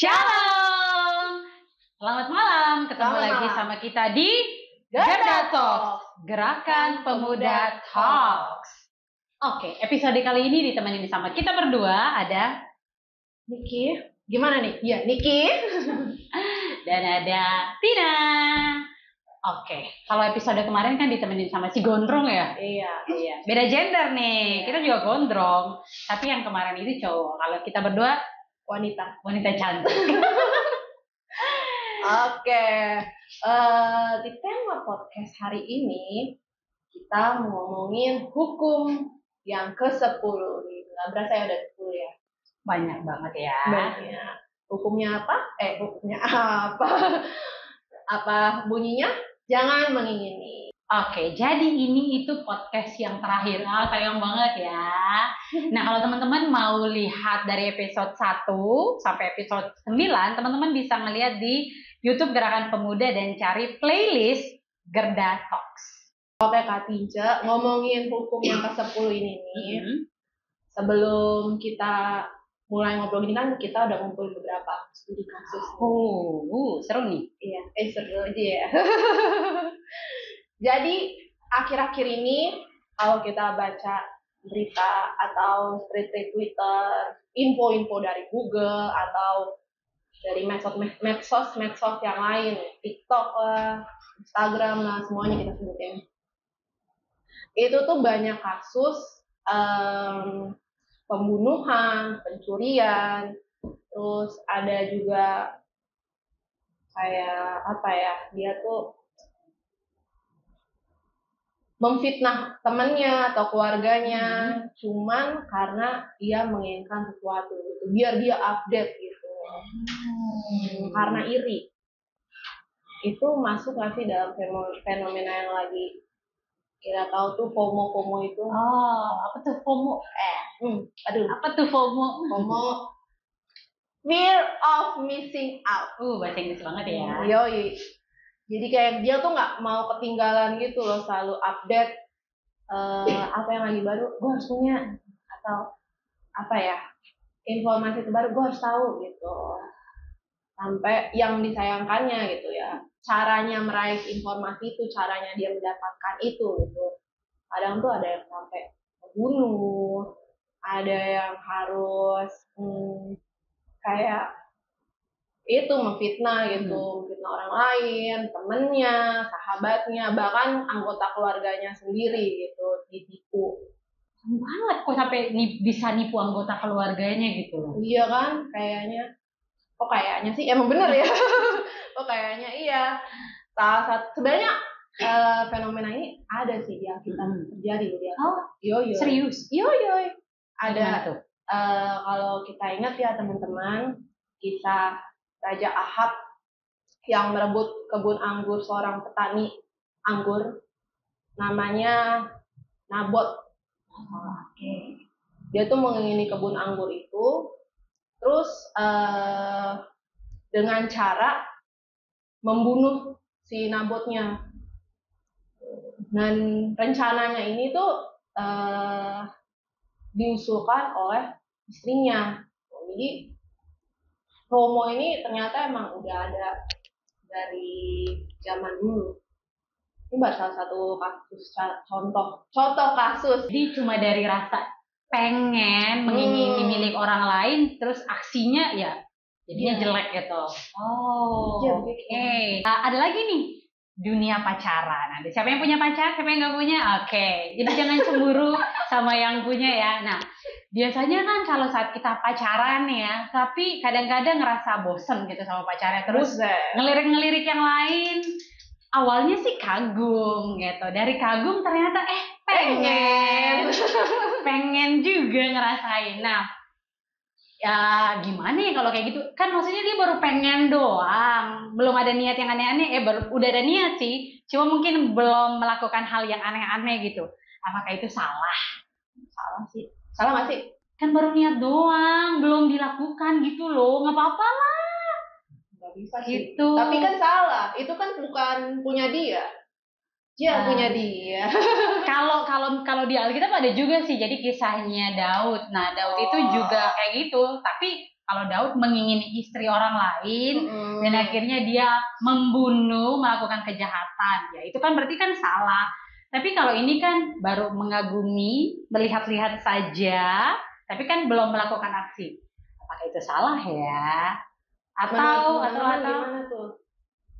Shalom. Selamat malam, ketemu lagi sama kita di Garda Talks, Gerakan Pemuda Talks. Oke, episode kali ini ditemenin sama kita berdua ada Niki. Gimana nih? Ya, Niki. dan ada Tina. Oke, kalau episode kemarin kan ditemenin sama si Gondrong ya? Iya. Beda gender nih, Iya. kita juga gondrong. Tapi yang kemarin itu cowok, kalau kita berdua Wanita cantik. Oke. Di tema podcast hari ini kita mau ngomongin hukum yang ke-10 nih. Nggak berasa ya udah 10 ya. Banyak banget ya. Banyak. Hukumnya apa? Hukumnya apa? Apa bunyinya? Jangan mengingini. Oke, jadi ini itu podcast yang terakhir. Sayang banget ya. Nah, kalau teman-teman mau lihat dari episode 1 sampai episode 9, teman-teman bisa ngeliat di YouTube Gerakan Pemuda dan cari playlist Garda Talks. Oke Kak Tince, ngomongin hukum yang ke-10 ini nih. Sebelum kita mulai ngobrol ini kan kita udah ngumpul beberapa studi kasus. Seru nih. Iya, seru aja ya. Jadi akhir-akhir ini kalau kita baca berita atau tweet Twitter, info-info dari Google atau dari medsos yang lain, TikTok lah, Instagram lah, semuanya kita sebutin. Itu tuh banyak kasus pembunuhan, pencurian, terus ada juga kayak apa ya, dia tuh memfitnah temannya atau keluarganya, cuman karena dia menginginkan sesuatu gitu, biar dia update gitu, karena iri. Itu masuk nggak sih dalam fenomena yang lagi kita tahu tuh FOMO itu? Apa tuh FOMO? Apa tuh FOMO? FOMO, fear of missing out. Bahasa Inggris banget ya. Yoi. Jadi kayak dia tuh nggak mau ketinggalan gitu loh, selalu update apa yang lagi baru, gue harus punya, atau apa ya, informasi terbaru gue harus tahu gitu. Sampai yang disayangkannya gitu ya, caranya meraih informasi itu, caranya dia mendapatkan itu gitu. Kadang tuh ada yang sampai membunuh, ada yang harus kayak itu memfitnah gitu, memfitnah orang lain, temennya, sahabatnya, bahkan anggota keluarganya sendiri gitu, ditipu. Banget kok sampai bisa nipu anggota keluarganya gitu. Iya kan, kayaknya. Kok kayaknya sih emang bener ya. Kok kayaknya iya. Salah satu sebenarnya fenomena ini ada sih yang kita terjadi dia. Yo. Serius? Yo. Ada tuh. Kalau kita ingat ya teman-teman, kisah Raja Ahab yang merebut kebun anggur seorang petani anggur namanya Nabot. Dia tuh mengingini kebun anggur itu, terus dengan cara membunuh si Nabotnya. Dan rencananya ini tuh diusulkan oleh istrinya. Jadi FOMO ini ternyata emang udah ada dari zaman dulu. Ini baru salah satu kasus, contoh kasus. Jadi cuma dari rasa pengen mengingini milik orang lain, terus aksinya ya jadinya jelek gitu. Oke. Ada lagi nih, dunia pacaran. Nanti siapa yang punya pacar, siapa yang nggak punya? Oke. Jadi jangan cemburu sama yang punya ya. Nah, biasanya kan kalau saat kita pacaran ya, tapi kadang-kadang ngerasa bosen gitu sama pacarnya, terus ngelirik-ngelirik yang lain. Awalnya sih kagum gitu, dari kagum ternyata pengen juga ngerasain. Nah, ya gimana ya kalau kayak gitu? Kan maksudnya dia baru pengen doang, belum ada niat yang aneh-aneh. Udah ada niat sih, cuma mungkin belum melakukan hal yang aneh-aneh gitu. Apakah itu salah? Salah sih. Salah nggak sih? Kan baru niat doang, belum dilakukan gitu loh. Nggak apa-apa lah. Nggak bisa sih. Gitu. Tapi kan salah. Itu kan bukan punya dia. Dia punya dia. Kalau di Alkitab ada juga sih. Jadi kisahnya Daud. Nah, Daud itu juga kayak gitu. Tapi kalau Daud mengingini istri orang lain dan akhirnya dia membunuh, melakukan kejahatan, ya itu kan berarti kan salah. Tapi kalau ini kan baru mengagumi, melihat-lihat saja, tapi kan belum melakukan aksi. Apakah itu salah ya?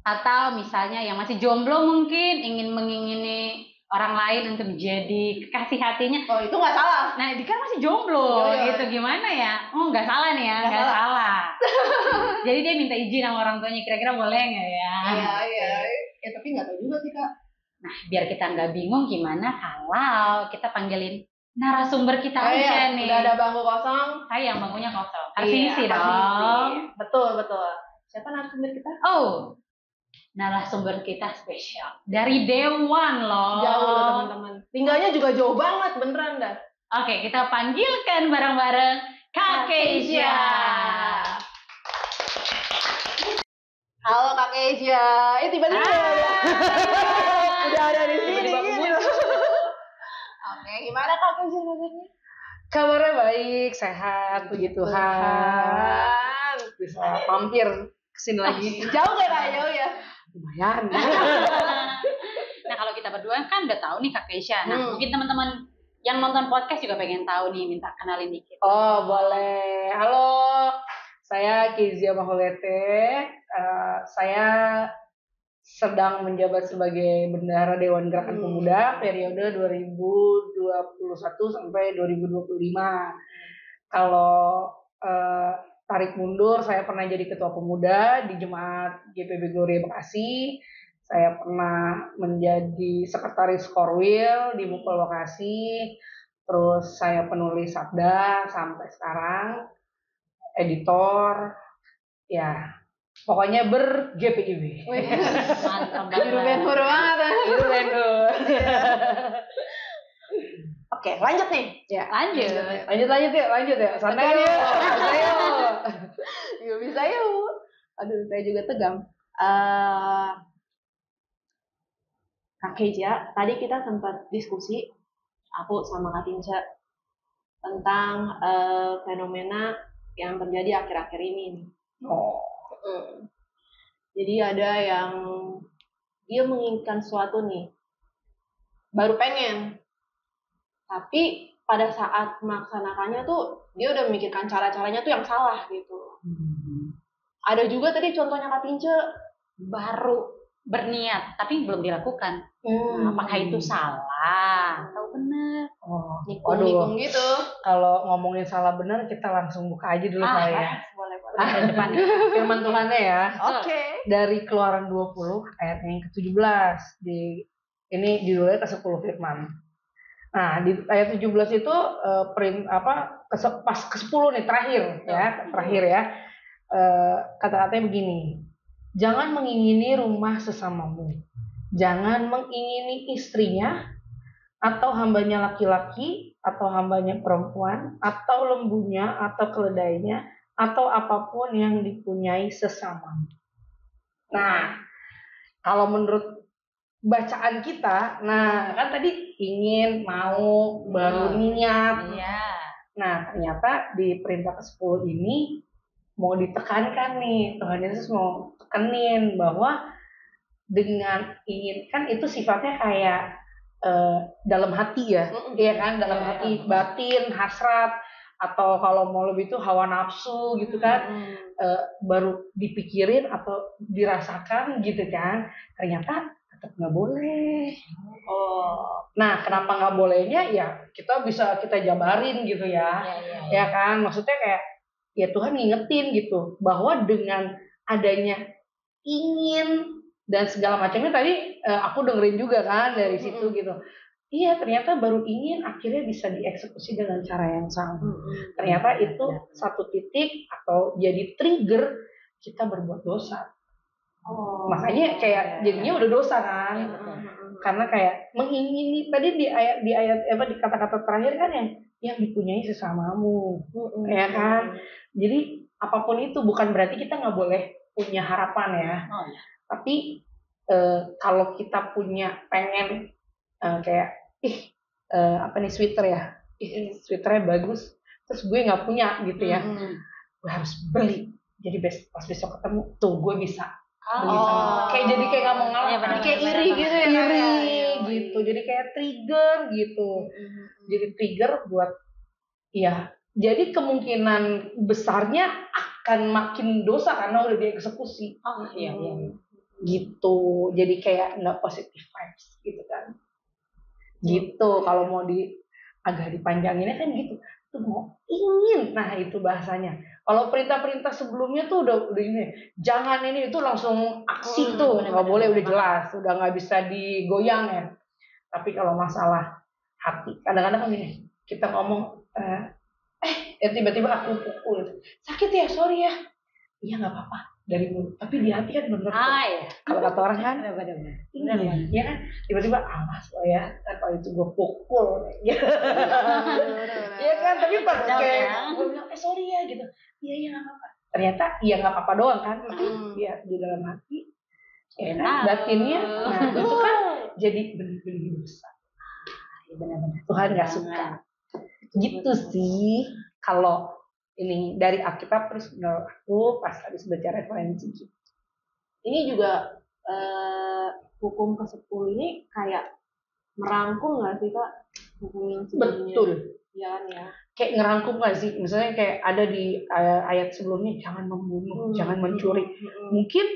Atau misalnya yang masih jomblo mungkin ingin mengingini orang lain untuk jadi kekasih hatinya. Oh, itu nggak salah. Nah, dia kan masih jomblo, gitu gimana ya? Oh, nggak salah nih ya, nggak salah. Jadi dia minta izin sama orang tuanya, kira-kira boleh nggak ya? Iya. Ya tapi nggak tahu juga sih Kak. Nah, biar kita nggak bingung gimana kalau kita panggilin narasumber kita aja nih. Udah ada bangku kosong. Sayang bangkunya kosong. Harus isi dong. Betul. Siapa narasumber kita? Oh, narasumber kita spesial dari Dewan loh. Jauh loh teman-teman. Tinggalnya juga jauh banget beneran dah. Oke, kita panggilkan bareng-bareng Kak Keisha. Halo Kak Keisha. Tiba-tiba udah ada di sini. Oke, gimana Kak Keisha kabarnya? Kabarnya baik, sehat, puji Tuhan. Bisa mampir kesini lagi. Jauh gak Kak? Jauh ya? Lumayan. Nah, kalau kita berdua kan udah tahu nih Kak Keisha. Nah, mungkin teman-teman yang nonton podcast juga pengen tahu nih, minta kenalin dikit. Oh, boleh. Halo, saya Kezia Maholete. Saya sedang menjabat sebagai Bendahara Dewan Gerakan Pemuda periode 2021 sampai 2025. Kalau tarik mundur, saya pernah jadi Ketua Pemuda di Jemaat GPB Gloria Bekasi. Saya pernah menjadi Sekretaris Korwil di Mukul Bekasi. Terus saya penulis sabda sampai sekarang, editor, ya pokoknya ber-GPIB. Mantap banget. Biru Ben-hur banget. Biru Ben-hur. Oke, lanjut nih. Ya, lanjut ya. Santai yuk. Bisa yuk. Aduh, saya juga tegang. Kak Keisha, tadi kita sempat diskusi, aku sama Kak Tinca, tentang fenomena yang terjadi akhir-akhir ini. Jadi ada yang dia menginginkan sesuatu nih, baru pengen, tapi pada saat melaksanakannya tuh dia udah memikirkan cara-caranya tuh yang salah gitu. Ada juga tadi contohnya Kak Tinca, baru berniat tapi belum dilakukan. Apakah itu salah atau benar? Nikung gitu. Kalau ngomongin salah benar, kita langsung buka aja dulu kali ya. Boleh. Depan. Firman Tuhannya ya. Oke. Dari Keluaran 20 ayat yang ke-17. Ini judulnya ke-10 firman. Nah, di ayat 17 itu pas ke-10 nih terakhir ya. Kata-katanya begini. Jangan mengingini rumah sesamamu. Jangan mengingini istrinya, atau hambanya laki-laki, atau hambanya perempuan, atau lembunya, atau keledainya, atau apapun yang dipunyai sesamamu. Nah, kalau menurut bacaan kita, kan tadi ingin, mau, baru niat. Iya. Nah, ternyata di perintah ke-10 ini mau ditekankan nih, Tuhan Yesus mau tekenin bahwa dengan ingin, kan itu sifatnya kayak dalam hati ya, iya kan, dalam hati, batin, hasrat, atau kalau mau lebih itu hawa nafsu gitu kan, baru dipikirin atau dirasakan gitu kan, ternyata tetap nggak boleh. Nah, kenapa nggak bolehnya ya kita jabarin gitu ya, ya kan, maksudnya kayak ya Tuhan ngingetin gitu bahwa dengan adanya ingin dan segala macamnya tadi aku dengerin juga kan dari situ gitu. Iya, ternyata baru ingin akhirnya bisa dieksekusi dengan cara yang sama. Ternyata itu satu titik atau jadi trigger kita berbuat dosa. Makanya kayak jadinya udah dosa kan. Karena kayak mengingini tadi di kata-kata terakhir kan yang dipunyai sesamamu. Ya kan? Jadi apapun itu bukan berarti kita nggak boleh punya harapan ya. Tapi kalau kita punya pengen kayak sweater ya, sweaternya bagus, terus gue nggak punya gitu ya. gue harus beli. Jadi pas besok ketemu tuh gue bisa beli sama. Kayak jadi kayak nggak mau ngalah. Iya, benar, kayak benar, iri benar. gitu ya. Iri gitu. Jadi kayak trigger gitu. Jadi trigger buat ya. Jadi kemungkinan besarnya akan makin dosa karena udah dieksekusi. Iya. Gitu. Jadi kayak nggak positive vibes gitu kan. Gitu kalau mau agak dipanjanginnya kan gitu. Tuh mau ingin. Nah itu bahasanya. Kalau perintah-perintah sebelumnya tuh udah ini, jangan ini itu langsung aksi tuh, nggak boleh, udah jelas, udah nggak bisa digoyang ya. Tapi kalau masalah hati, kadang-kadang kan gini, kita ngomong, tiba-tiba aku pukul, sakit ya, sorry ya, iya nggak apa-apa dari mulut, tapi di hati kan bener. Iya. Kalau kata orang kan, iya kan, tiba-tiba awas lo ya, kalau itu gue pukul, iya kan, tapi pas kayak gue bilang, sorry ya gitu. Iya nggak apa-apa. Ternyata iya nggak apa-apa doang kan, tapi ya di dalam hati, batinnya, nah itu kan jadi benih-benih besar. Benar-benar Tuhan nggak suka. Gitu sih kalau ini dari Alkitab terus menurut aku pas habis baca referensi gitu. Ini juga hukum ke-10 ini kayak merangkum nggak sih Kak hukum yang sebelumnya? Betul. Iya kan ya. Kayak ngerangkum nggak sih? Misalnya kayak ada di ayat sebelumnya jangan membunuh, jangan mencuri. Mungkin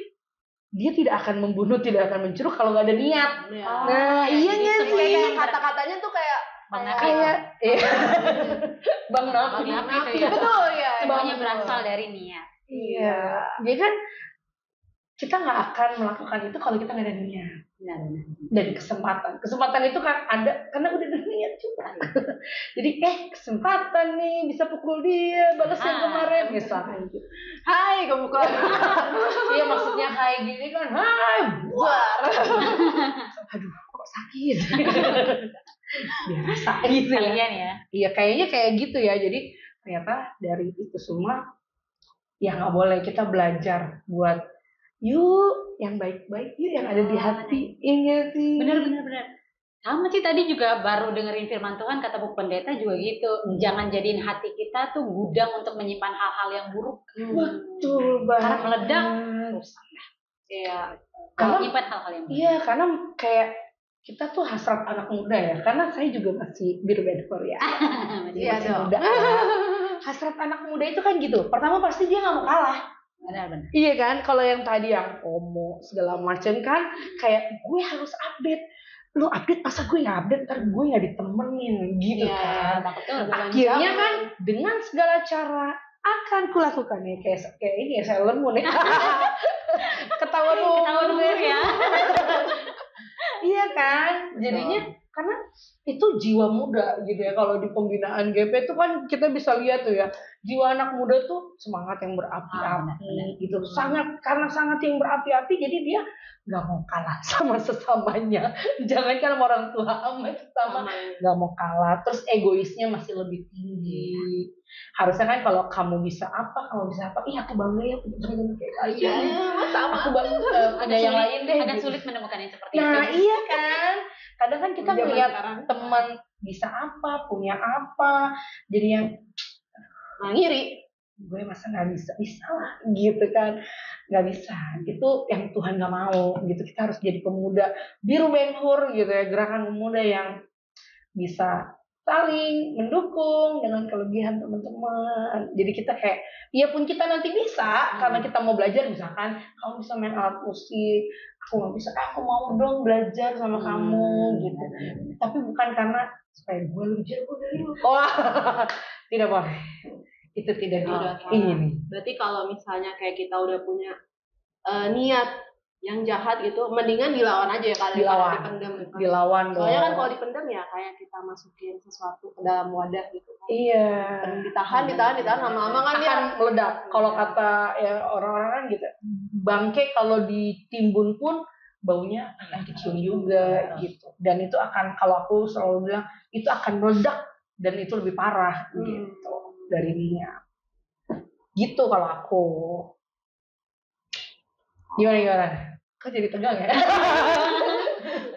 dia tidak akan membunuh, tidak akan mencuri kalau nggak ada niat. Nah, iya nggak sih? Kayak kata-katanya tuh kayak Bang Nafi. Betul ya. Semuanya berasal dari niat. Iya. Jadi kan kita nggak akan melakukan itu kalau kita nggak ada niat. Dan kesempatan itu kan ada karena udah ada niat juga. Jadi kesempatan nih bisa pukul dia, balas yang kemarin misalnya gitu. Hai kamu kok. Iya maksudnya hai gini kan, hai buar. Aduh kok sakit. Biar rasain gitu kalian ya. Iya kayaknya kayak gitu ya. Jadi ternyata dari itu semua ya nggak boleh, kita belajar buat yuk yang baik-baik, yuk yang ada di hati. Iya sih. Benar. Sama sih tadi juga baru dengerin firman Tuhan kata Bu Pendeta juga gitu. Jangan jadiin hati kita tuh gudang untuk menyimpan hal-hal yang buruk. Betul banget. Karena meledak rusak. Iya. Kalau menyimpan hal-hal yang buruk. Iya karena kayak kita tuh hasrat anak muda ya. Karena saya juga masih biru bedfor ya. masih muda. Hasrat anak muda itu kan gitu. Pertama pasti dia nggak mau kalah. Benar. Iya kan, kalau yang tadi yang FOMO segala macam kan, kayak gue harus update. Lu update masa gue nggak update, ntar gue nggak ditemenin gitu kan. Akhirnya kan dengan segala cara akan kulakukan ya kayak ini ya Sailor Moon ya. Ketahuan umur ya. Iya kan, jadinya karena itu jiwa muda gitu ya. Kalau di pembinaan GP itu kan kita bisa lihat tuh ya, jiwa anak muda tuh semangat yang berapi-api gitu, karena sangat yang berapi-api, jadi dia nggak mau kalah sama sesamanya. Jangan kan orang tua sama sesama nggak mau kalah, terus egoisnya masih lebih tinggi. Harusnya kan kalau kamu bisa apa, iya aku bangga ya punya teman kayak kalian. Sama aku bangga ada yang lain deh. Agak sulit menemukan yang seperti itu. Nah iya kan, kadang kan kita melihat teman bisa apa, punya apa, jadi yang ngiri. Gue masa nggak bisa lah gitu kan, nggak bisa. Itu yang Tuhan nggak mau gitu. Kita harus jadi pemuda biru menhur gitu ya, gerakan pemuda yang bisa saling mendukung dengan kelebihan teman-teman. Jadi kita kayak, ya pun kita nanti bisa karena kita mau belajar, misalkan kamu bisa main alat musik, aku nggak bisa, aku mau dong belajar sama kamu gitu. Tapi bukan karena supaya gue lebih jago dari lu. Tidak boleh. Itu tidak ingin. Berarti kalau misalnya kayak kita udah punya niat yang jahat gitu, mendingan dilawan aja ya kali. Dilawan dong. Soalnya kan kalau dipendam ya kayak kita masukin sesuatu ke dalam wadah gitu. Iya. Ditahan lama-lama kan akan meledak. Kalau kata ya orang-orang kan gitu, bangke kalau ditimbun pun baunya akan kecium juga gitu. Dan itu akan, kalau aku selalu bilang, itu akan meledak dan itu lebih parah gitu dari minyak. Gitu kalau aku. Gimana? Kok jadi tegang ya?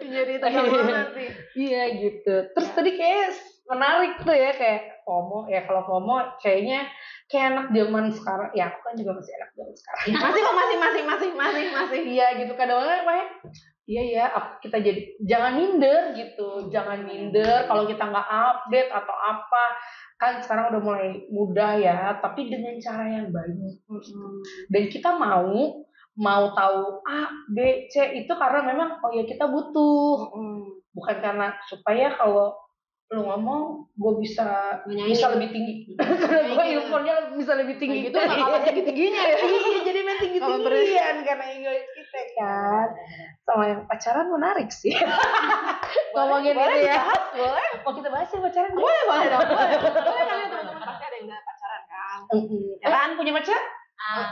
Jadi tegang banget sih. Iya gitu. Terus tadi kayak menarik tuh ya, kayak FOMO. Ya kalau FOMO kayaknya kayak anak zaman sekarang. Ya aku kan juga masih anak zaman sekarang. masih. Iya gitu, kadang-kadang apa ya? Iya ya, kita jadi jangan minder gitu, jangan minder kalau kita nggak update atau apa. Kan sekarang udah mulai mudah ya, tapi dengan cara yang baik. Dan kita mau tahu A, B, C itu karena memang kita butuh. Bukan karena supaya kalau lu ngomong gue bisa lebih tinggi. Karena gue ilmunya bisa lebih tinggi gitu nggak kalah tinggi-tingginya ya. Iya, jadi main tinggi-tinggian karena egois kita kan. Sama yang pacaran menarik sih. Ngomongin boleh itu ya. Boleh. Mau kita bahas ya pacaran? Boleh dong. Boleh kan ya teman-teman, pasti ada yang udah pacaran kan. Kan punya pacar?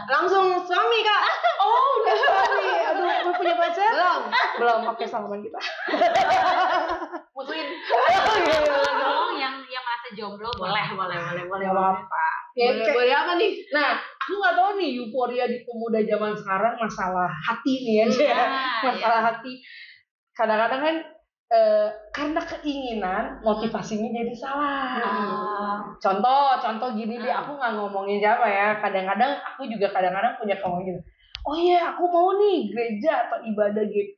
Langsung suami Kak. Oh, udah suami. Aduh, gue punya pacar? Belum. Oke, salaman kita. Musuhin. yang merasa jomblo boleh. Gak apa-apa. Boleh apa nih? Nah, aku nggak tahu nih euforia di pemuda zaman sekarang masalah hati nih ya. Masalah hati. Kadang-kadang kan karena keinginan motivasinya jadi salah. Contoh gini deh, aku nggak ngomongin siapa ya. Kadang-kadang aku juga punya kawan gitu. Oh iya, aku mau nih gereja atau ibadah GP.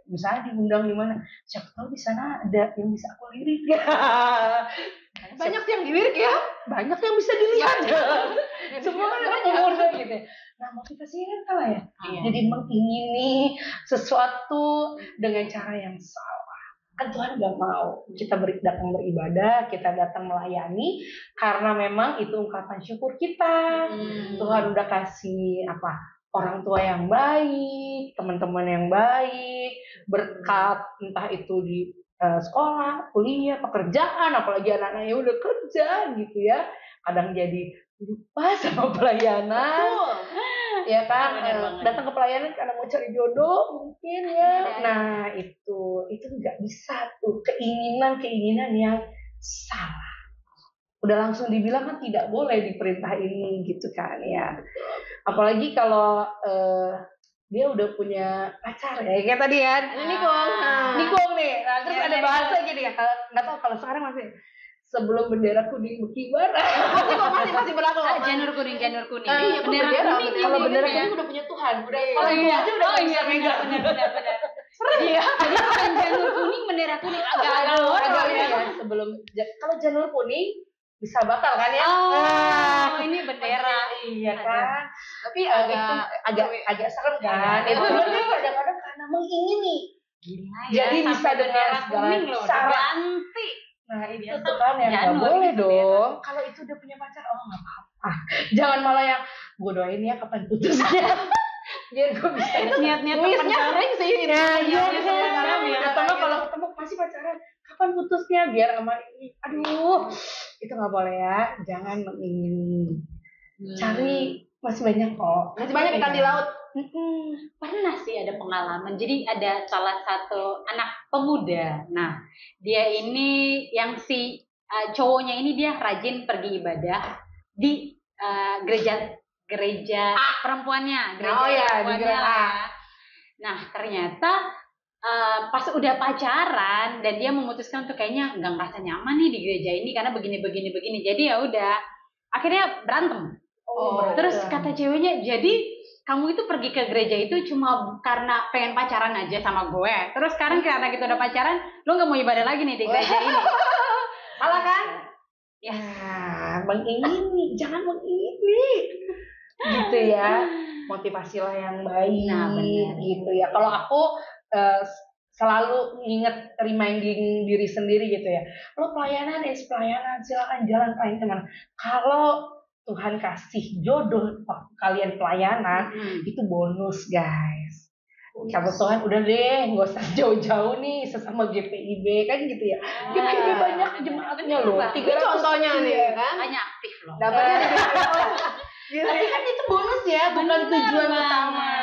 Misalnya diundang di mana? Siapa tahu di sana ada yang bisa aku lirik. Banyak yang dilirik ya. Banyak yang bisa dilihat. Semua kan pemuda gitu. Nah, motivasinya kan salah ya. Jadi mengingini sesuatu dengan cara yang salah. Kan Tuhan gak mau kita datang beribadah, kita datang melayani karena memang itu ungkapan syukur kita. Tuhan udah kasih orang tua yang baik, teman-teman yang baik, berkat entah itu di sekolah, kuliah, pekerjaan, apalagi anak-anaknya udah kerja gitu ya. Kadang jadi lupa sama pelayanan. Ya kan, datang ke pelayanan karena mau cari jodoh mungkin ya. Nah, itu nggak bisa tuh, keinginan yang salah. Udah langsung dibilang kan tidak boleh di perintah ini gitu kan ya. Apalagi kalau dia udah punya pacar ya kayak tadi kan. Nikung nih. Nah, terus ada bahasa gini ya. Nggak tahu kalau sekarang masih sebelum bendera kuning berkibar. Masih berlaku. Janur kuning. Iya, Bendera kuning. Kalau bendera kuning udah punya Tuhan. Udah kalau itu aja udah bisa megang. Benar. Serem ya. Jadi bukan janur kuning, bendera kuning agak horor ya. Sebelum kalau janur kuning bisa batal kan ya? Ini bendera. Iya kan. Tapi agak serem kan. Itu berarti kadang-kadang karena mengingini. Gila ya. Jadi bisa dengan segala cara. Ganti. Nah itu tuh kan yang nggak boleh dong. Kalau itu udah punya pacar, nggak apa-apa. Jangan malah yang gue doain ya kapan putusnya. Biar gue bisa niat-niat sering sih. Iya. Atau kalau ketemu masih pacaran, kapan putusnya biar aman ini. Aduh, itu nggak boleh ya. Jangan mengingini. Cari masih banyak kok. Masih banyak ikan di laut. Pernah sih ada pengalaman. Jadi ada salah satu anak pemuda. Nah, dia ini yang si cowoknya ini dia rajin pergi ibadah di gereja perempuannya, perempuannya lah. Nah, ternyata pas udah pacaran dan dia memutuskan untuk kayaknya nggak ngerasa nyaman nih di gereja ini karena begini. Jadi ya udah akhirnya berantem. Terus kata ceweknya, jadi kamu itu pergi ke gereja itu cuma karena pengen pacaran aja sama gue. Terus sekarang karena kita udah pacaran, lo nggak mau ibadah lagi nih di gereja ini. Salah kan? Ya, mengingini, jangan mengingini. Gitu ya. Motivasilah yang baik. Nah, benar. Gitu ya. Kalau aku selalu inget reminding diri sendiri gitu ya. Lo pelayanan, silakan jalan pelayanan kemana. Kalau Tuhan kasih jodoh waktu kalian pelayanan, itu bonus guys. Kalau Tuhan udah deh, nggak usah jauh-jauh nih sesama GPIB kan gitu ya. GPIB banyak jemaatnya loh. 300 contohnya nih kan. Banyak aktif loh. Dapatnya tapi kan itu bonus ya, bukan tujuan utama.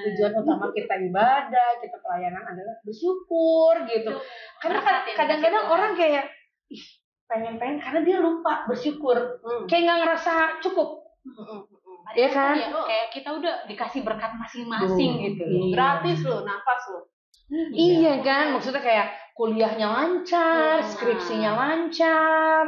Tujuan utama kita ibadah, kita pelayanan adalah bersyukur gitu. Karena kadang-kadang orang kayak pengen karena dia lupa bersyukur, kayak nggak ngerasa cukup. Ya kan? Kayak kita udah dikasih berkat masing-masing gitu. Gratis loh, nafas loh. Iya kan, maksudnya kayak kuliahnya lancar, skripsinya lancar,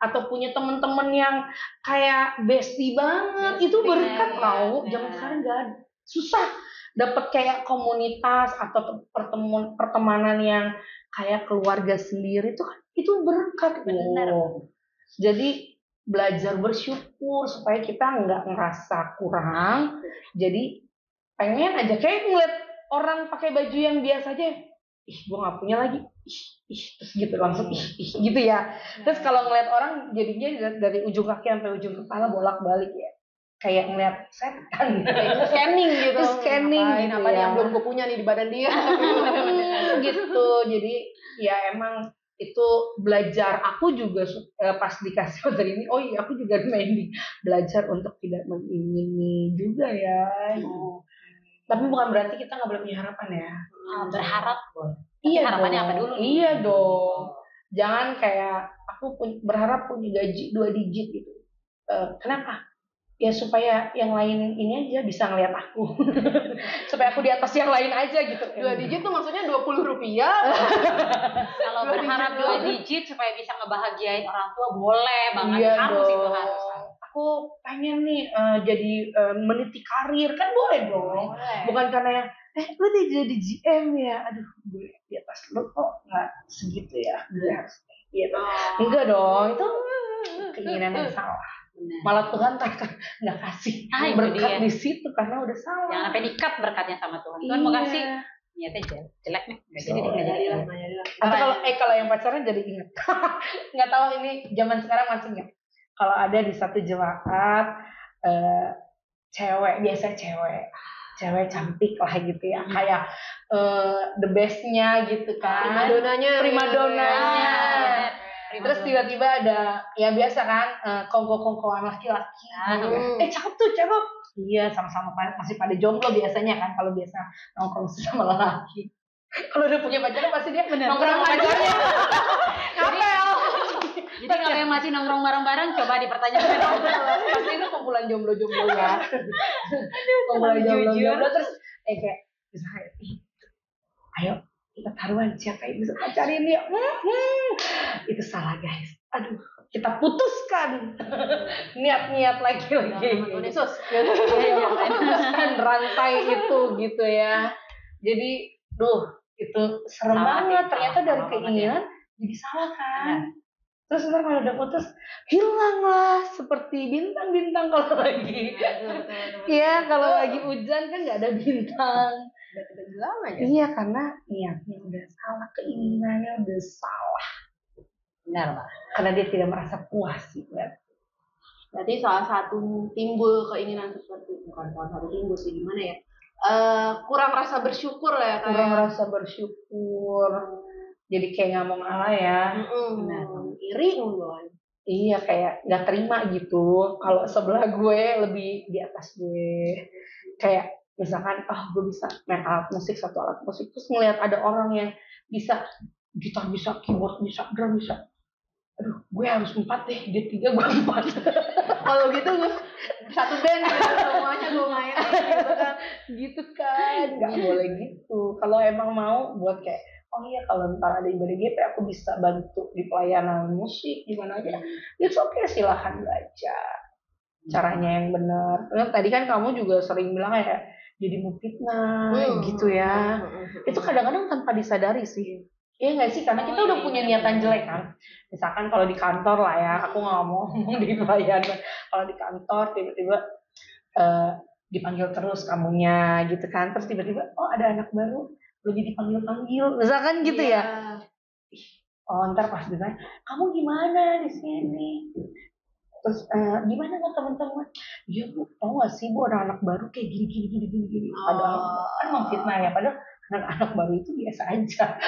atau punya teman-teman yang kayak bestie banget, itu berkat tau. Zaman sekarang nggak ada. Susah dapat kayak komunitas atau pertemanan yang kayak keluarga sendiri tuh, itu berkat. Jadi belajar bersyukur supaya kita nggak ngerasa kurang. Jadi pengen aja kayak ngeliat orang pakai baju yang biasa aja, gue nggak punya lagi, terus gitu langsung gitu ya. Terus kalau ngeliat orang jadinya dari ujung kaki sampai ujung kepala bolak-balik ya, kayak ngeliat setan gitu. Scanning gitu. Scanning gitu apa ya. yang belum gue punya nih di badan dia. Gitu. Jadi ya emang itu belajar. Aku juga pas dikasih materi ini, oh iya aku juga main belajar untuk tidak mengingini juga ya. Tapi bukan berarti kita nggak boleh punya harapan ya. Berharap boleh. Iya harapannya dong. apa dulu nih? Iya dong. Jangan kayak aku berharap punya gaji 2 digit gitu. Kenapa? Ya supaya yang lain ini aja bisa ngeliat aku. Supaya aku di atas yang lain aja gitu. 2 digit tuh maksudnya 20 rupiah. Kalau berharap 2 digit supaya bisa ngebahagiain orang tua boleh banget. Iya Harus dong. itu harus. Aku pengen nih jadi meniti karir, kan boleh dong. Boleh. Bukan karena yang lu jadi GM ya, aduh gue di atas lu kok nggak segitu ya, gue harus gitu. Enggak dong, itu keinginan yang salah. Benar. Malah Tuhan nggak kasih berkat di situ karena udah salah. Jangan sampai dikat berkatnya sama Tuhan. Tuhan mau kasih, niatnya jelek nih, nggak jadi nggak jadi. Atau kalau yang pacaran jadi inget, nggak tahu ini zaman sekarang masih nggak. Kalau ada di satu jemaat cewek, biasa cewek cantik lah gitu ya, kayak the bestnya gitu kan, primadonanya. Terus tiba-tiba ada ya biasa kan kongko-kongkoan laki-laki, cakep tuh cakep, iya sama-sama masih pada jomblo biasanya kan, kalau biasa nongkrong sama lelaki. Kalau udah punya pacar pasti dia nongkrong sama pacarnya. Jadi kalau yang masih nongkrong bareng-bareng coba dipertanyakan. Pasti itu kumpulan jomblo-jomblo ya. Kumpulan jomblo terus kayak misalnya, ayo kita taruhan siapa yang bisa pacarin dia. Itu salah guys. Aduh, kita putuskan niat-niat lagi. Yesus. Putuskan rantai itu gitu ya. Jadi, itu serem banget. Ternyata dari keinginan jadi salah kan. Terus ntar kalau udah putus hilanglah seperti bintang-bintang kalau lagi. Iya, kalau lagi hujan kan nggak ada bintang. Udah hilang aja. Iya, karena niatnya udah salah, keinginannya udah salah. Benar, Pak. Karena dia tidak merasa puas sih. Berarti salah satu timbul keinginan seperti itu, bukan salah satu timbul sih, gimana ya? Kurang rasa bersyukur lah ya. Kurang rasa bersyukur. Jadi kayak nggak mau ngalah ya. Iri mulu. Iya, kayak nggak terima gitu kalau sebelah gue lebih di atas gue. Kayak misalkan gue bisa main alat musik, satu alat musik, terus ngeliat ada orang yang bisa gitar, bisa keyboard, bisa drum, bisa, aduh gue harus 4 deh, dia 3 gue 4. Kalau gitu satu band semuanya gue main gitu kan, nggak boleh gitu. Kalau emang mau buat kayak oh iya kalau ntar ada ibadah GP aku bisa bantu di pelayanan musik gimana aja, it's okay, silahkan belajar caranya yang benar. Tadi kan kamu juga sering bilang ya jadi mufitnah gitu ya. Itu kadang-kadang tanpa disadari sih. Iya nggak sih, karena kita udah punya niatan jelek kan. Misalkan kalau di kantor lah ya, aku nggak ngomong di pelayanan. Kalau di kantor tiba-tiba dipanggil terus kamunya gitu kan, terus tiba-tiba ada anak baru lebih dipanggil-panggil, misalkan gitu ya. Ntar pas ditanya, kamu gimana di sini? Terus gimana nggak teman-teman? Ya bu, tau gak sih bu, ada anak baru kayak gini. Padahal kan memfitnah ya, padahal anak baru itu biasa aja.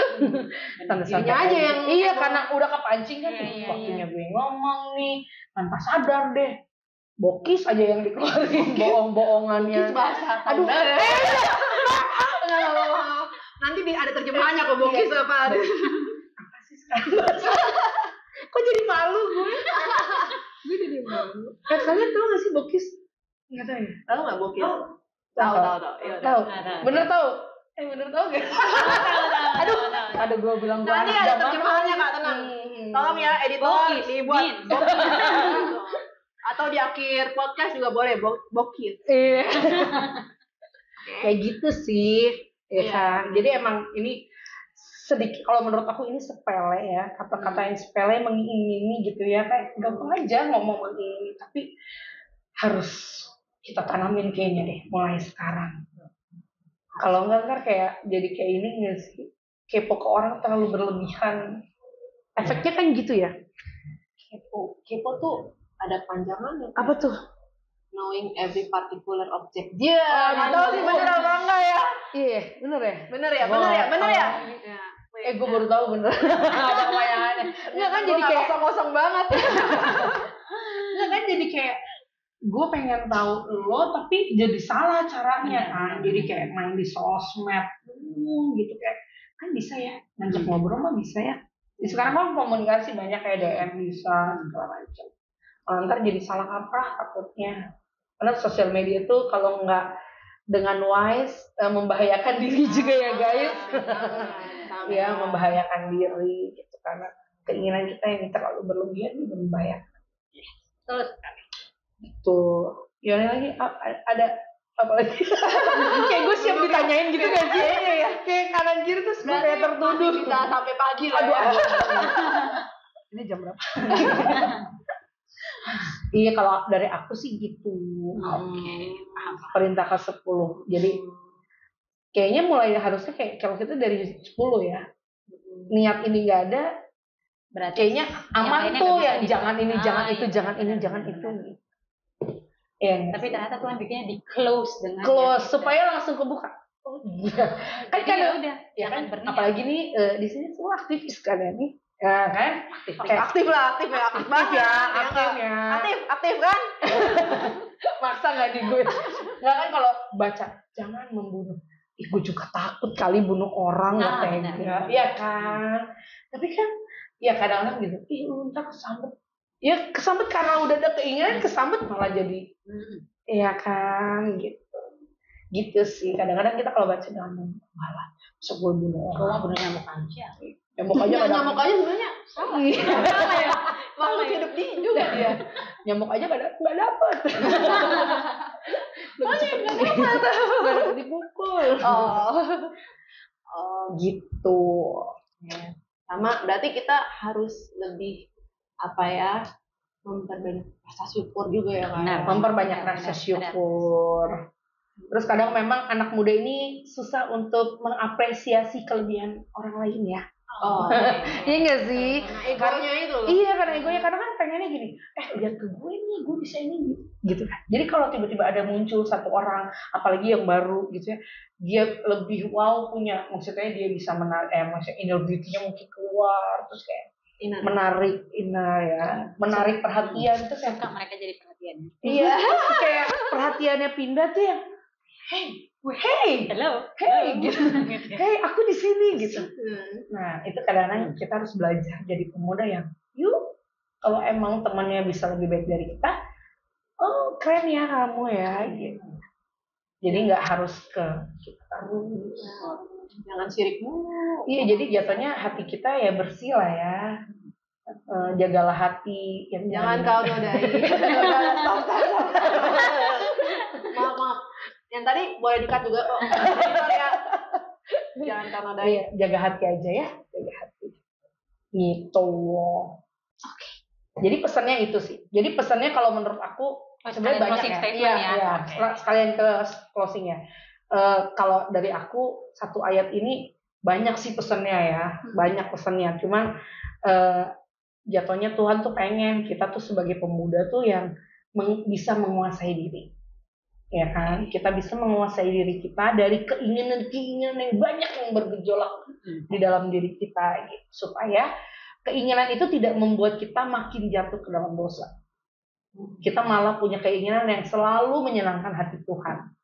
Santai-santai aja yang iya, karena udah kepancing kan. Waktunya gue ngomong nih, tanpa sadar deh. Bokis aja yang dikeluarin, bohong-bohongannya. Bokis bahasa. Aduh. Nanti ada terjemahannya kok bokis apa? Apa sih sekarang bahasa? Kok jadi malu gue? Gue jadi malu. Kalian tahu nggak sih bokis? Nggak tahu ya? Tahu nggak bokis? Tahu. Bener tahu. Bener tau gak? Aduh, Aduh gue bilang gue Nanti anak ada zaman. terjemahannya Kak, tenang. Tolong ya editor Bokis, dibuat Min. bokis. Atau di akhir podcast juga boleh bokis. Iya. Kayak gitu sih, ya Iya. kan. Jadi emang ini sedikit, kalau menurut aku ini sepele ya, kata-kata yang sepele mengingini gitu ya, kayak gampang aja ngomong mengingini, tapi harus kita tanamin kayaknya deh mulai sekarang. Kalau enggak ntar kayak jadi kayak ini nggak sih, kepo ke orang terlalu berlebihan. Efeknya kan gitu ya. Kepo tuh ada panjangannya. Apa tuh? Knowing every particular object. Nggak tahu sih bener apa enggak ya. Iya, bener ya. Bener ya. Gue baru tahu bener. Ada kebayangannya. Enggak kan jadi kayak kosong banget. enggak kan jadi kayak gue pengen tahu lo tapi jadi salah caranya kan. Jadi kayak main di sosmed gitu kayak kan bisa ya ngajak ngobrol mah bisa ya. Sekarang kan komunikasi banyak kayak DM bisa segala macam. Ntar jadi salah kaprah takutnya. Karena sosial media itu kalau nggak dengan wise membahayakan diri juga ya guys. Ya membahayakan diri gitu karena keinginan kita yang terlalu berlebihan juga membahayakan. Terus Gitu. Ya lagi ada apa lagi? Kayak gue siap ditanyain gitu gak sih? Iya. Kayak kanan kiri terus gue kayak tertuduh. Bisa sampai pagi lah. Aduh. Ini jam berapa? Iya kalau dari aku sih gitu. Perintah ke-10. Jadi kayaknya mulai harusnya kayak kalau kita dari 10 ya. Niat ini nggak ada, berarti kayaknya aman tuh yang jangan ini, jangan itu, iya. jangan ini, jangan itu. Ya, Tapi ternyata Tuhan bikinnya di close dengan close ya, supaya langsung kebuka. Oh iya. Kan Jadi ya udah, ya kan jangan berniat. apalagi nih di sini semua aktivis kan ya nih. Ya kan? Aktif banget ya, aktif kan. Maksa nggak di gue? Nggak kan kalau baca jangan membunuh. Ih, gue juga takut kali bunuh orang nggak tega. Iya kan? Tapi kan ya kadang-kadang gitu. Ih, lu ntar kesambet. Ya kesambet karena udah ada keinginan kesambet malah jadi. Iya kan gitu. Gitu sih. Kadang-kadang kita kalau baca jangan malah bisa gue bunuh orang. Gua bener nyamuk aja. Nyamuk aja Nyamuk aja sebenarnya salah. Salah ya. Makhluk hidup di juga dia. Nyamuk aja nggak dapet. Nggak dapet dipukul. Oh gitu. Sama berarti kita harus lebih apa ya, memperbanyak rasa syukur juga ya kan. Memperbanyak rasa syukur. Terus kadang memang anak muda ini susah untuk mengapresiasi kelebihan orang lain ya. Iya nggak sih? Egonya itu loh. Iya karena egonya kadang kan pengennya gini, lihat ke gue nih, gue bisa ini gitu kan. Jadi kalau tiba-tiba ada muncul satu orang, apalagi yang baru gitu ya, dia lebih wow punya, maksudnya dia bisa menarik, maksudnya energi-nya mungkin keluar, terus kayak menarik perhatian terus yang Suka mereka jadi perhatian. iya kayak perhatiannya pindah tuh yang Hello. gitu. Hey, aku di sini gitu. Nah, itu kadang-kadang kita harus belajar jadi pemuda yang yuk kalau emang temannya bisa lebih baik dari kita, oh keren ya kamu ya gitu. Jadi nggak harus ke kita Jangan sirik mulu. Iya, jadi jatuhnya hati kita ya bersih lah ya. Jagalah hati yang Jangan kau nodai. Stop. Maaf. Yang tadi boleh di-cut juga kok. Ya. Jangan kau nodai. Iya, jaga hati aja ya, jaga hati. Gitu. Oke. Jadi pesannya itu sih. Jadi pesannya kalau menurut aku sebenarnya banyak ya. Iya. Sekalian ke closingnya. Kalau dari aku satu ayat ini banyak sih pesannya ya, banyak pesannya. Cuman jatuhnya Tuhan tuh pengen kita tuh sebagai pemuda tuh yang bisa menguasai diri, ya kan? Kita bisa menguasai diri kita dari keinginan-keinginan yang banyak yang bergejolak di dalam diri kita, gitu. Supaya keinginan itu tidak membuat kita makin jatuh ke dalam dosa. Kita malah punya keinginan yang selalu menyenangkan hati Tuhan.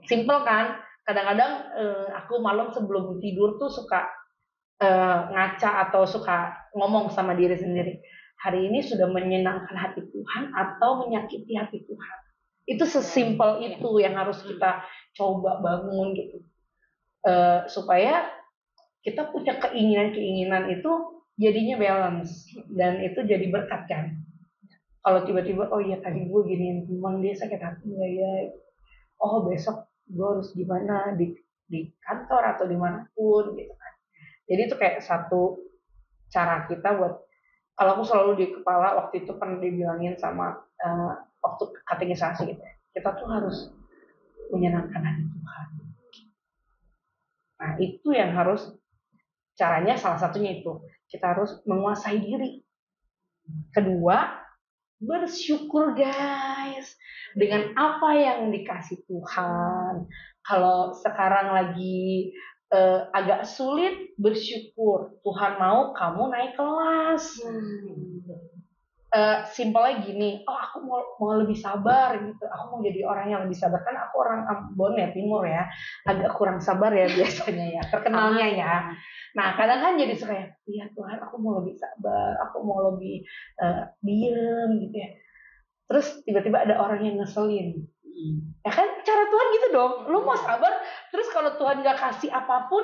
Simple kan? Kadang-kadang aku malam sebelum tidur tuh suka ngaca atau suka ngomong sama diri sendiri. Hari ini sudah menyenangkan hati Tuhan atau menyakiti hati Tuhan. Itu sesimpel itu yang harus kita coba bangun gitu. supaya kita punya keinginan itu jadinya balance dan itu jadi berkat kan. Kalau tiba-tiba oh iya tadi gue giniin teman dia sakit hati nggak ya, oh besok gue harus gimana di kantor atau dimanapun gitu kan. Jadi itu kayak satu cara kita buat, kalau aku selalu di kepala waktu itu pernah dibilangin sama waktu katekisasi gitu, kita tuh harus menyenangkan hati Tuhan. Nah itu yang harus, caranya salah satunya itu kita harus menguasai diri. Kedua, bersyukur guys dengan apa yang dikasih Tuhan. Kalau sekarang lagi agak sulit, bersyukur Tuhan mau kamu naik kelas. Simpelnya gini, oh aku mau lebih sabar gitu, aku mau jadi orang yang lebih sabar, kan aku orang Ambon ya, Timur ya, agak kurang sabar ya biasanya ya, terkenalnya ya. Nah kadang kan jadi suka ya, iya Tuhan aku mau lebih sabar, aku mau lebih diem gitu ya. Terus tiba-tiba ada orang yang ngeselin, ya kan cara Tuhan gitu dong, lu mau sabar, terus kalau Tuhan gak kasih apapun,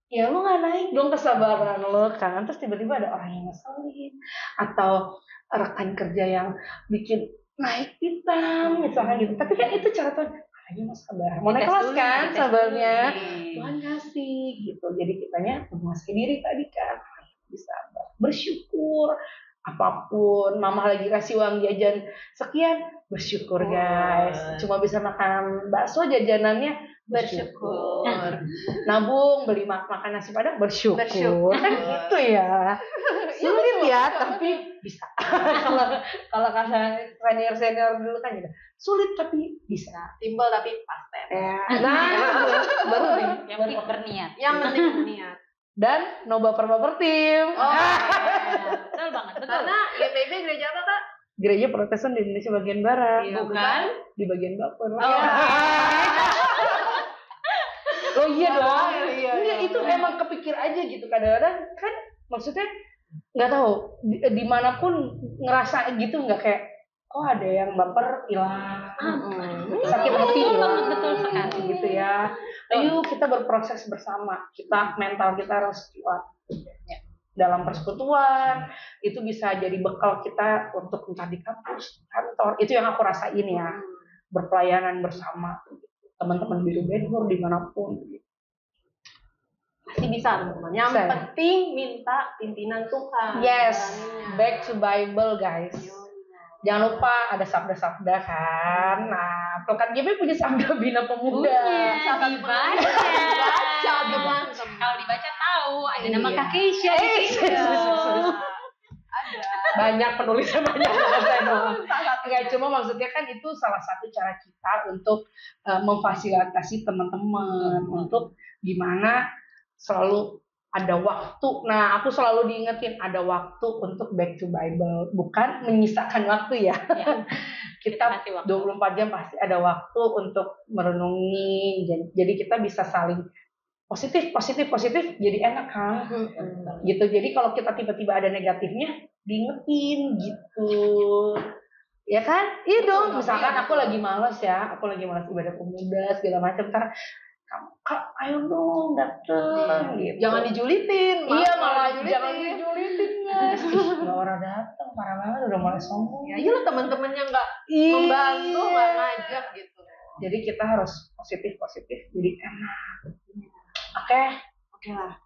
ya lu gak naik dong kesabaran lo kan. Terus tiba-tiba ada orang yang ngeselin, atau rekan kerja yang bikin naik hitam misalkan gitu, tapi kan itu cara Tuhan, ayo mas sabar, mau naik kelas kan sabarnya, Tuhan kasih gitu. Jadi kitanya menguasai diri tadi kan, bisa bersyukur apapun. Mama lagi kasih uang jajan sekian, bersyukur guys. Cuma bisa makan bakso jajanannya, bersyukur. Nabung beli makan nasi padang, bersyukur. Kan gitu ya. Sulit ya, tapi bisa. Kalau kata senior dulu kan gitu, sulit tapi bisa. Timbal tapi pasti. Ya. Nah, baru nih. Yang penting berniat. Yang penting berniat. Dan no baper tim. Betul banget, betul. Karena YPB gereja apa Kak? Gereja Protestan di Indonesia bagian barat. Iya, bukan di bagian baper. Oh iya dong. Iya, Enggak, itu emang kepikir aja gitu kadang-kadang kan, maksudnya nggak tahu dimanapun ngerasa gitu, nggak kayak oh ada yang baper hilang, sakit hati hilang, betul sekali gitu ya. Ayo kita berproses bersama, kita mental kita harus kuat. Dalam persekutuan itu bisa jadi bekal kita untuk entah di kampus, kantor. Itu yang aku rasain ya, berpelayanan bersama teman-teman biru benhur dimanapun. Pasti bisa teman-teman. Yang penting minta pimpinan Tuhan. Yes, back to Bible guys. Jangan lupa ada sabda-sabda kan. Nah, Pelkat GB punya sabda Bina Pemuda. Dibaca teman-teman. Kalau dibaca tahu ada nama Kak Keisha di situ. Banyak penulisnya, banyak saya doang. Enggak, cuma maksudnya kan itu salah satu cara kita untuk memfasilitasi teman-teman untuk gimana selalu ada waktu. Nah, aku selalu diingetin ada waktu untuk back to Bible, bukan menyisakan waktu ya. Kita 24 jam pasti ada waktu untuk merenungi. Jadi kita bisa saling positif jadi enak kan. Gitu. Jadi kalau kita tiba-tiba ada negatifnya, diingetin gitu. Ya kan? Iya dong. Misalkan aku lagi malas ibadah pemuda segala macam, ntar Kak, ayo dong dateng gitu. Jangan dijulitin. Iya, malah jangan dijulitin guys. Nggak orang dateng, parah banget, udah mulai sombong. Ya iyalah teman-temannya nggak membantu, nggak ngajak gitu. Jadi kita harus positif, jadi enak. Oke lah.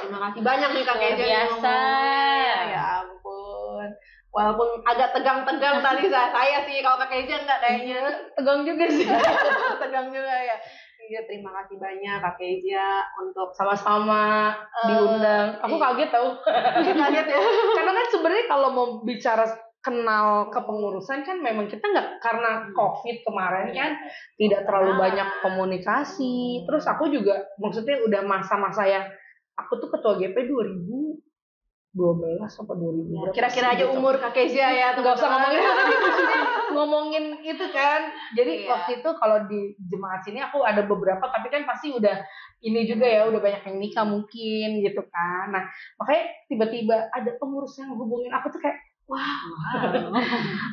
Terima kasih banyak nih Kak Keisha. Biasa. Ya ampun. Walaupun agak tegang-tegang tadi saya sih, kalau Kak Keisha enggak kayaknya. Tegang juga sih. Tegang juga ya. Iya, terima kasih banyak Kak Keisha untuk sama-sama diundang. Aku kaget tau. Kaget ya. Karena kan sebenarnya kalau mau bicara kenal kepengurusan kan memang kita nggak, karena COVID kemarin kan tidak terlalu banyak komunikasi. Terus aku juga maksudnya udah masa-masa yang aku tuh ketua GP 2012 atau 2000. Kira-kira aja umur Kak Keisha ya. Nggak usah ngomongin itu kan. Jadi waktu itu kalau di jemaat sini aku ada beberapa, tapi kan pasti udah ini juga ya, udah banyak yang nikah mungkin gitu kan. Nah makanya tiba-tiba ada pengurus yang hubungin aku tuh kayak, Wow.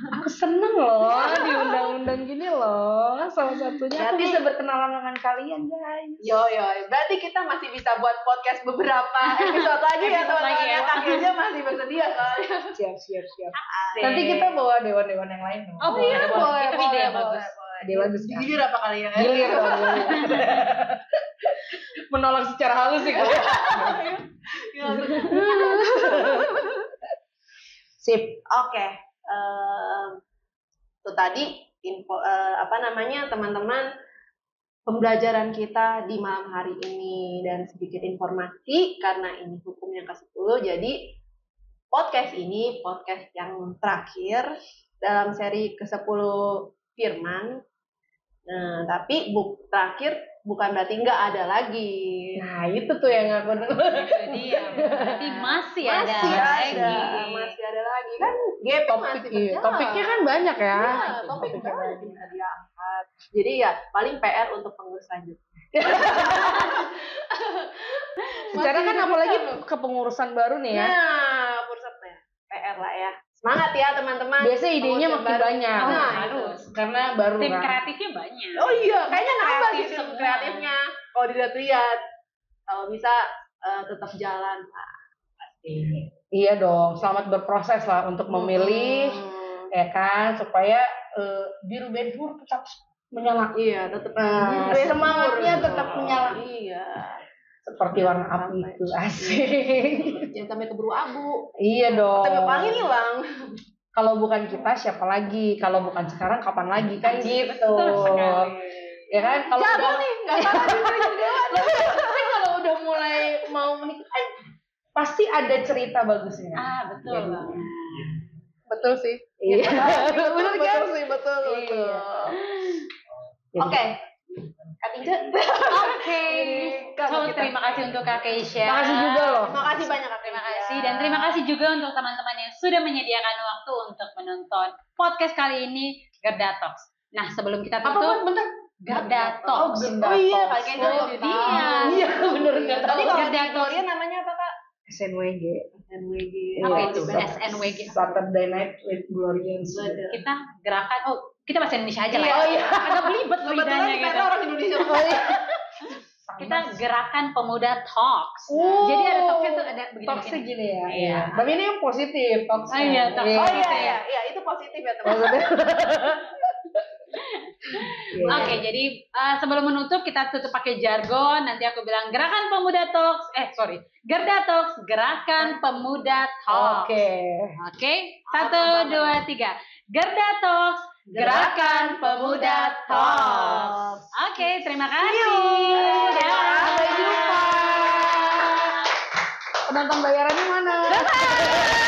Aku seneng loh diundang-undang gini loh. Salah satunya aku Berarti- bisa berkenalan dengan kalian guys. Yo, berarti kita masih bisa buat podcast beberapa episode lagi ya Episode lagi teman-teman. ya. Akhirnya masih bersedia soalnya. Siap. Asik. Nanti kita bawa dewan-dewan yang lain dong. Oh, boleh, boleh. Itu ide yang bagus. Dewan besar. Gilir apa kali ya? Gilir dong. Menolak secara halus sih. Sip. Oke, itu tadi info teman-teman pembelajaran kita di malam hari ini dan sedikit informasi karena ini hukum yang ke-10. Jadi podcast ini podcast yang terakhir dalam seri ke-10 firman. Nah, tapi terakhir bukan berarti nggak ada lagi. Nah, itu tuh yang aku Itu dia. Berarti masih ada lagi. Masih ada lagi kan GP masih berjalan. topiknya kan banyak ya. Ya, topik banyak yang bisa diangkat. Jadi ya paling PR untuk pengurus selanjutnya. Secara kan apalagi kepengurusan baru nih ya. Nah, pusatnya PR lah ya. Semangat ya teman-teman. Biasa idenya Pengurus makin baru. banyak. Nah, Bagus. Karena baru Tim kan. kreatifnya banyak. Oh iya, kayaknya nambah sih Kreatif tim semua. kreatifnya. Kalau dilihat-lihat, kalau bisa tetap jalan. Nah, pasti. Iya dong, selamat berproses lah untuk memilih ya kan supaya biru benhur tetap menyala. Iya, tetap Semangatnya tetap menyala. Iya. Seperti warna api itu asik. Jangan sampai keburu abu. Iya dong. Tapi paling hilang. Kalau bukan kita siapa lagi? Kalau bukan sekarang kapan lagi kan gitu. Betul sekali. Ya kan kalau Jago udah nih, nggak salah juga jadi dewan. kan kalau udah mulai mau menikah kan pasti ada cerita bagusnya. Ah, betul Jadi, banget. Betul sih. Iya. Betul kan? sih, betul. Iya. Oke. Kak Tinja. Oke. So, terima kasih untuk Kak Keisha. Terima kasih juga loh. Terima kasih banyak Kak Terima Tinja. kasih dan terima kasih juga untuk teman-teman yang sudah menyediakan waktu untuk menonton podcast kali ini Gerda Talks. Nah, sebelum kita Apa tutup, bentar? Gerda Talks. Oh iya, Kak Kenzo Oh, belum dia. tahu. Iya, bener Iya. nggak Tadi tahu. kalau Gerda di Talks. Gloria namanya apa Kak? SNWG. SNWG. Apa Iya, itu? Sat- SNWG. Saturday Night with Gloria. Kita gerakan, kita bahasa Indonesia aja lah. Iya, ya. oh iya. Agak belibet Kebetulan lidahnya kita gitu. orang Indonesia. Kita gerakan pemuda talks. Oh. Jadi ada talksnya tuh ada begini. Talksnya gini ya. Iya. Tapi ini yang positif talksnya. Oh iya, talks. Oh Gitu iya, ya. itu positif ya teman. Maksudnya. Iya. Oke, jadi sebelum menutup kita tutup pakai jargon. Nanti aku bilang gerakan pemuda talks. Gerda Talks, gerakan pemuda talks. Oke. Oke, 1, 2, 3. Gerda Talks, gerakan pemuda talks. Oke, terima kasih. Sampai jumpa. Penonton bayarannya mana?